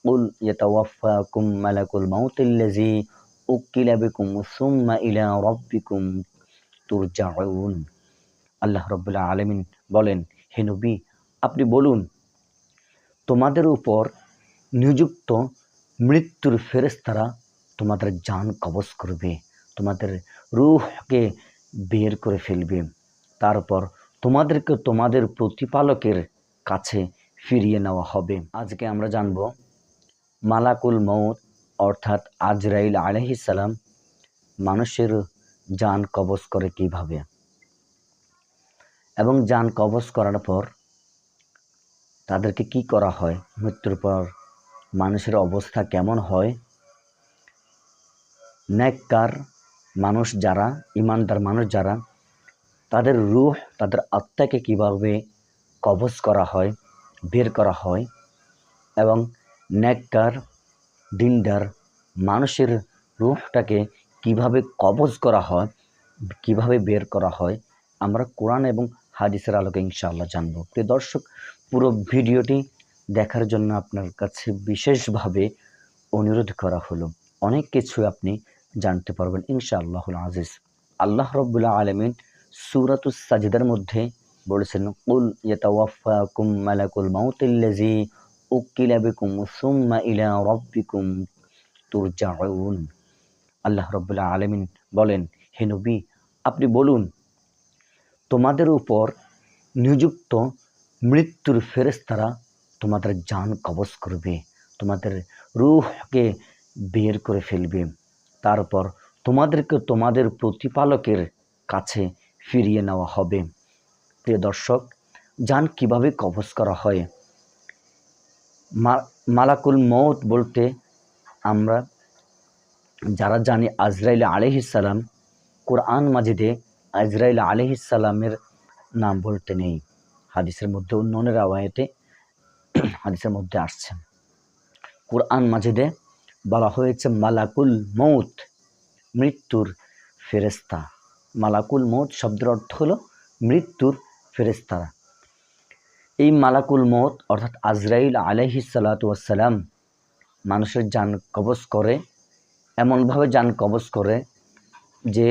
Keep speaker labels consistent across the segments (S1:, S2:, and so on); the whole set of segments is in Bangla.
S1: কুল ইয়াতাওয়াফাকুম মালাকুল মাউতিল্লাযী উক্কিলা বিকুম সুম্মা ইলা রাব্বিকুম তুরজাউন। আল্লাহ রাব্বুল আলামিন বলেন, হে নবী, আপনি বলুন, তোমাদের উপর নিযুক্ত মৃত্যুর ফেরেশতারা তোমাদের জান কবজ করবে, তোমাদের রূহকে বের করে ফেলবে, তারপর তোমাদেরকে তোমাদের প্রতিপালকের কাছে ফিরিয়ে নেওয়া হবে। আজকে আমরা জানব মালাকুল মউত অর্থাৎ আজরাইল আলাইহিস সালাম মানুষের জান কবজ করে কিভাবে, এবং জান কবজ করার পর তাদেরকে কি করা হয়, মৃত্যুর পর মানুষের অবস্থা কেমন হয়, নেককার মানুষ যারা, ইমানদার মানুষ যারা, তাদের রূহ, তাদের আত্মাকে কিভাবে কবজ করা হয়, বের করা হয়, এবং নেককার দিনদার মানুষের রূহটাকে কিভাবে কবজ করা হয়, কিভাবে বের করা হয়, আমরা কোরআন এবং হাদিসের আলোকে ইনশাআল্লাহ জানব। প্রিয় দর্শক, পুরো ভিডিওটি দেখার জন্য আপনার কাছে বিশেষভাবে অনুরোধ করা হলো। অনেক কিছু আপনি জানতে পারবেন ইনশাআল্লাহুল আজিজ। আল্লাহ রাব্বুল আলামিন সূরাতুস সাজদার মধ্যে বলেছেন, কুল ইয়াতাওয়াফাকুম মালাকুল মাউতিল্লাযী উক্কিলা বিকুম সুম্মা ইলা রাব্বিকুম তুরজাউন। আল্লাহ রাব্বুল আলামিন বলেন, হে নবী, আপনি বলুন, তোমাদের উপর নিযুক্ত মৃত্যুর ফেরেশতারা তোমাদের জান কবজ করবে, তোমাদের রূহকে বের করে ফেলবে, তারপর তোমাদেরকে তোমাদের প্রতিপালকের কাছে ফিরিয়ে নেওয়া হবে। প্রিয় দর্শক, জান কিভাবে কবজ করা হয়? মালাকুল মউত বলতে আমরা যারা জানি আজরাইল আলাইহিস সালাম, কোরআন মাজিদে আজরাইল আলাইহিস সালামের নাম বলতে নেই। হাদিসের মধ্যে অন্য রাওয়ায়াতে হাদিসের মধ্যে আসছে, কোরআন মাজিদে বলা হয়েছে মালাকুল মউত, মৃত্যুর ফেরেশতা। মালাকুল মউত শব্দের অর্থ হলো মৃত্যুর ফেরেশতা। এই মালাকুল মউত অর্থাৎ আজরাইল আলাইহিস সালাতু ওয়াস সালাম মানুষের জান কবজ করে, এমনভাবে জান কবজ করে যে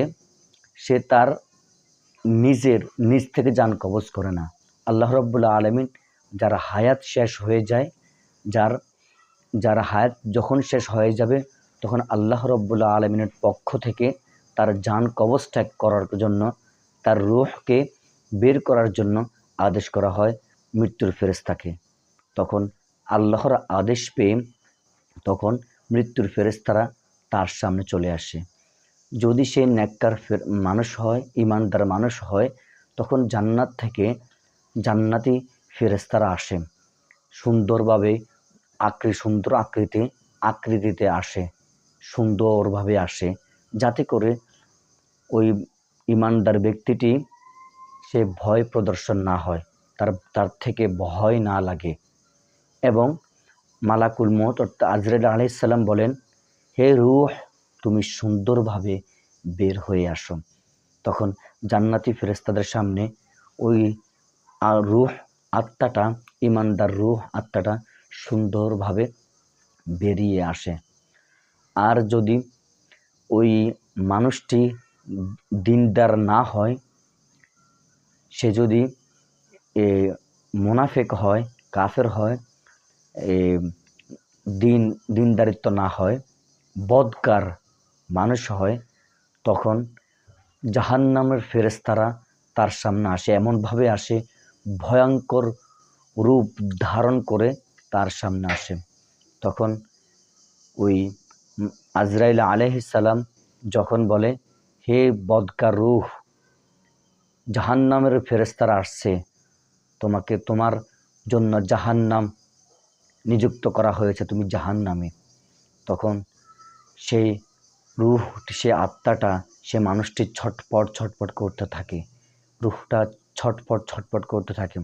S1: সে তার নিজ থেকে জান কবজ করে না। আল্লাহ রাব্বুল আলামিন যার হায়াত শেষ হয়ে যায়, যার হায়াত যখন শেষ হয়ে যাবে, তখন আল্লাহ রাব্বুল আলামিনের পক্ষ থেকে তার জান কবজ ত্যাগ করার জন্য, তার রূহকে বের করার জন্য আদেশ করা হয় মৃত্যুর ফেরেশতাকে। তখন আল্লাহর আদেশ পেয়ে তখন মৃত্যুর ফেরেশতারা তার সামনে চলে আসে। যদি সে নেককার মানুষ হয়, ইমানদার মানুষ হয়, তখন জান্নাত থেকে জান্নাতি ফেরেশতারা আসে, সুন্দরভাবে সুন্দর আকৃতিতে আসে, সুন্দরভাবে আসে, যাতে করে ওই ইমানদার ব্যক্তিটি সে ভয় প্রদর্শন না হয়, তার থেকে ভয় না লাগে। এবং মালাকুল মউত অর্থাৎ আজরাইল আলাইহিস সালাম বলেন, হে রূহ, তুমি সুন্দরভাবে বের হয়ে আসো। তখন জান্নাতি ফেরেশতাদের সামনে ওই রূহ আত্মাটা, ইমানদার রূহ আত্মাটা সুন্দরভাবে বেরিয়ে আসে। আর যদি ওই মানুষটি দিনদার না হয়, সে যদি মুনাফিক হয়, কাফের হয়, দিনদারিত্ব না হয়, বদকার মানুষ হয়, তখন জাহান্নামের ফেরেশতারা তার সামনে আসে, এমনভাবে আসে, ভয়ঙ্কর রূপ ধারণ করে তার সামনে আসে। তখন ওই আজরাইল আলাইহিস সালাম যখন বলে, হে বদকার রূহ, জাহান্নামের ফেরেশতারা আসছে, তোমার জন্য জাহান্নাম নিযুক্ত করা হয়েছে, তুমি জাহান্নামে। তখন সেই রূহ, সে আত্মাটা, সে মানুষটি ছটপট করতে থাকে, রূহটা ছটপট করতে থাকে।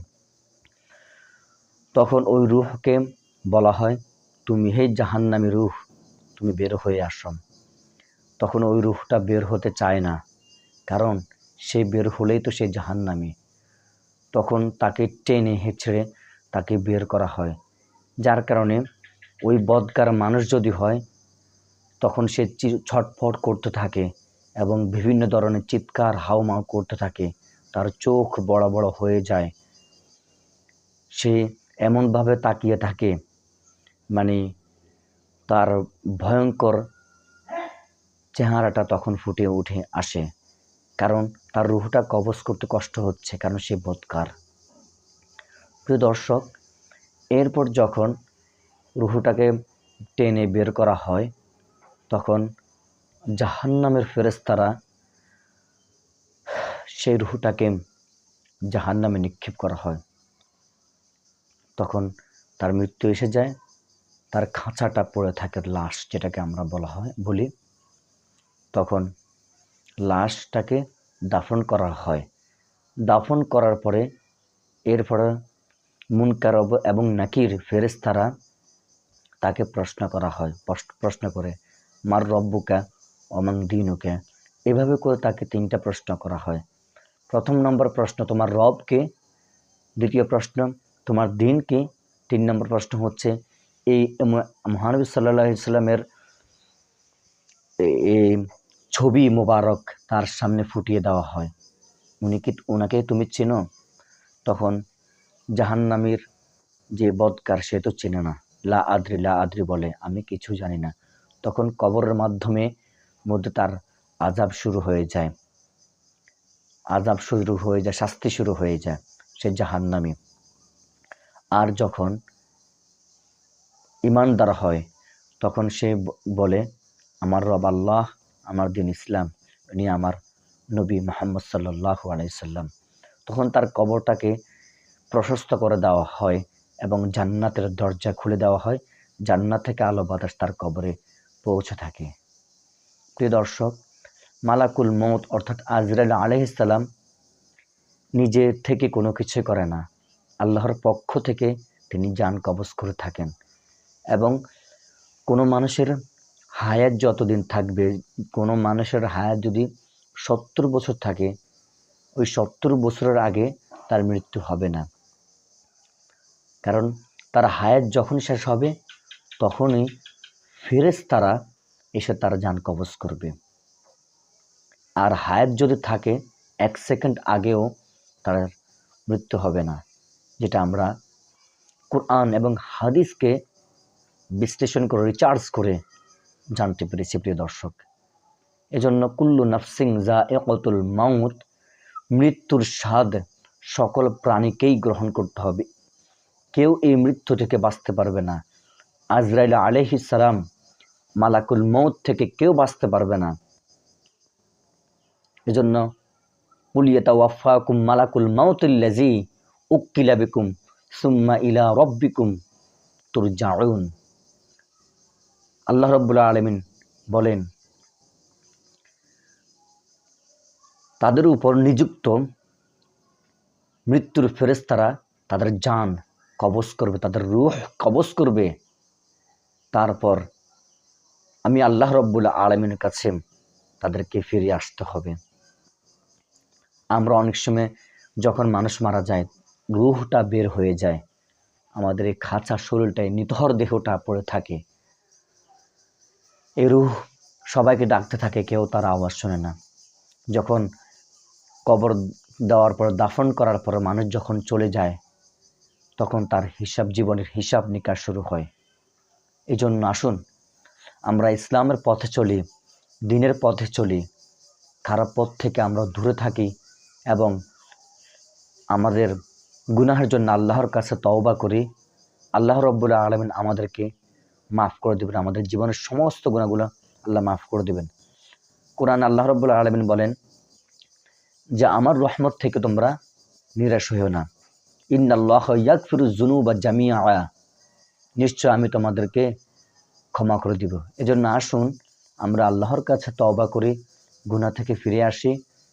S1: তখন ওই রূহকে বলা হয়, তুমি হে জাহান্নামী রূহ, তুমি বের হয়ে আসো। তখন ওই রূহটা বের হতে চায় না, কারণ সে বের হলেই তো সে জাহান্নামী। তখন তাকে টেনে হেঁচড়ে তাকে বের করা হয়, যার কারণে ওই বদকার মানুষ যদি হয় তখন সে ছটফট করতে থাকে এবং বিভিন্ন ধরনের চিৎকার হাউমাউ করতে থাকে, তার চোখ বড় বড় হয়ে যায়, সে এমনভাবে তাকিয়ে থাকে, মানে তার ভয়ঙ্কর চেহারাটা তখন ফুটে উঠে আসে, কারণ তার রুহটা কবজ করতে কষ্ট হচ্ছে, কারণ সে বদকার। প্রিয় দর্শক, এরপর যখন রুহটাকে টেনে বের করা হয় তখন জাহান্নামের ফেরেশতারা সেই রুহটাকে জাহান্নামে নিক্ষেপ করা হয়। তখন তার মৃত্যু এসে যায়, তার খাঁচাটা পড়ে থাকে লাশ, যেটাকে আমরা বলি। তখন লাশটাকে দাফন করা হয়। দাফন করার পরে এরপরে মুনকার এবং নাকির ফেরেশতারা তাকে প্রশ্ন করা হয়, প্রশ্ন করে মার রব্বুকা অমান দিনুকা, এভাবে করে তাকে 3টা প্রশ্ন করা হয়। প্রথম নম্বর প্রশ্ন তোমার রব কে, দ্বিতীয় প্রশ্ন তোমার দিন কি, 3 নম্বর প্রশ্ন হচ্ছে এই মহানবী সাল্লাল্লাহু আলাইহি সাল্লামের এই ছবি মোবারক তার সামনে ফুটিয়ে দেওয়া হয়, ওনাকে তুমি চেনো? তখন জাহান্নামীর যে বদকার সে তো চেনে না, লা আদ্রি বলে, আমি কিছু জানি না। তখন কবরের মধ্যে তার আযাব শুরু হয়ে যায়, শাস্তি শুরু হয়ে যায়, সে জাহান্নামী। আর যখন ঈমানদার হয় তখন সে বলে আমার রব আল্লাহ, আমার দিন ইসলাম, উনি আমার নবী মুহাম্মদ সাল্লাল্লাহু আলাইহি সাল্লাম। তখন তার কবরটাকে প্রশস্ত করে দেওয়া হয় এবং জান্নাতের দরজা খুলে দেওয়া হয়, জান্নাত থেকে আলো বাতাস তার কবরে পৌঁছে থাকে। প্রিয় দর্শক, মালাকুল মউত অর্থাৎ আজরাইল আলাইহিস সালাম নিজে থেকে কোনো কিছু করে না, আল্লাহর পক্ষ থেকে তিনি জান কবজ করে থাকেন। এবং কোনো মানুষের হায়াত যতদিন থাকবে, কোনো মানুষের হায়াত যদি 70 বছর থাকে, ওই 70 বছরের আগে তার মৃত্যু হবে না, কারণ তার হায়াত যখন শেষ হবে তখনই ফেরেশতারা এসে তার জান কবজ করবে। আর হায়াত যদি থাকে 1 সেকেন্ড আগেও তার মৃত্যু হবে না, যেটা আমরা কোরআন এবং হাদিসকে বিশ্লেষণ করে রিচার্জ করে জানতে পেরেছি। প্রিয় দর্শক, এজন্য কুল্লু নাফসিন যায়িকাতুল মাউত, মৃত্যুর স্বাদ সকল প্রাণীকেই গ্রহণ করতে হবে, কেউ এই মৃত্যু থেকে বাঁচতে পারবে না। আজরাইল আলাইহিস সালাম মালাকুল মউত থেকে কেউ বাঁচতে পারবে না। এজন্য কুল ইয়াতাওয়াফাকুম মালাকুল মাউতিল্লাযী উক্কিলা বিকুম সুম্মা ইলা রাব্বিকুম তুরজাউন। আল্লাহ রাব্বুল আলামিন বলেন, তাদের উপর নিযুক্ত মৃত্যুর ফেরেশতারা তাদের জান কবজ করবে, তাদের রূহ কবজ করবে, তারপর আমি আল্লাহ রাব্বুল আলামিনের কাছে তাদেরকে ফিরে আসতে হবে। আমরা অনেক সময় যখন মানুষ মারা যায়, রূহটা বের হয়ে যায়, আমাদের এই খাঁচা শরীরটায় নিথর দেহটা পড়ে থাকে, এই রূহ সবাইকে ডাকতে থাকে, কেউ তার আওয়াজ শোনে না। যখন কবর দেওয়ার পর, দাফন করার পর মানুষ যখন চলে যায়, তখন তার জীবনের হিসাব নিকাশ শুরু হয়। এই জন্য আসুন আমরা ইসলামের পথে চলি, দ্বীনের পথে চলি, খারাপ পথ থেকে আমরা দূরে থাকি এবং আমাদের গুনাহের জন্য আল্লাহর কাছে তওবা করি। আল্লাহ রাব্বুল আলামিন আমাদেরকে মাফ করে দেবেন, আমাদের জীবনের সমস্ত গুনাহগুলো আল্লাহ মাফ করে দেবেন। কোরআন আল্লাহ রাব্বুল আলামিন বলেন যে আমার রহমত থেকে তোমরা নিরাশ হইও না, ইন্নাল্লাহা ইয়াগফিরুয যুনুবা জামিআ, নিশ্চয় আমি তোমাদেরকে ক্ষমা করে দিব। এজন্য আসুন আমরা আল্লাহর কাছে তওবা করি, গুনাহ থেকে ফিরে আসি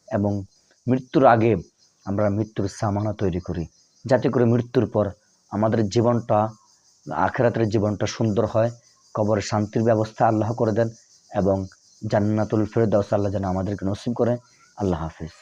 S1: এবং মৃত্যুর আগে আমরা মৃত্যুর সামানা তৈরি করি, যাতে করে মৃত্যুর পর আমাদের জীবনটা, আখিরাতের জীবনটা সুন্দর হয়, কবরে শান্তির ব্যবস্থা আল্লাহ করে দেন এবং জান্নাতুল ফেরদাউস আল্লাহ যেন আমাদেরকে নসিব করেন। আল্লাহ হাফেজ।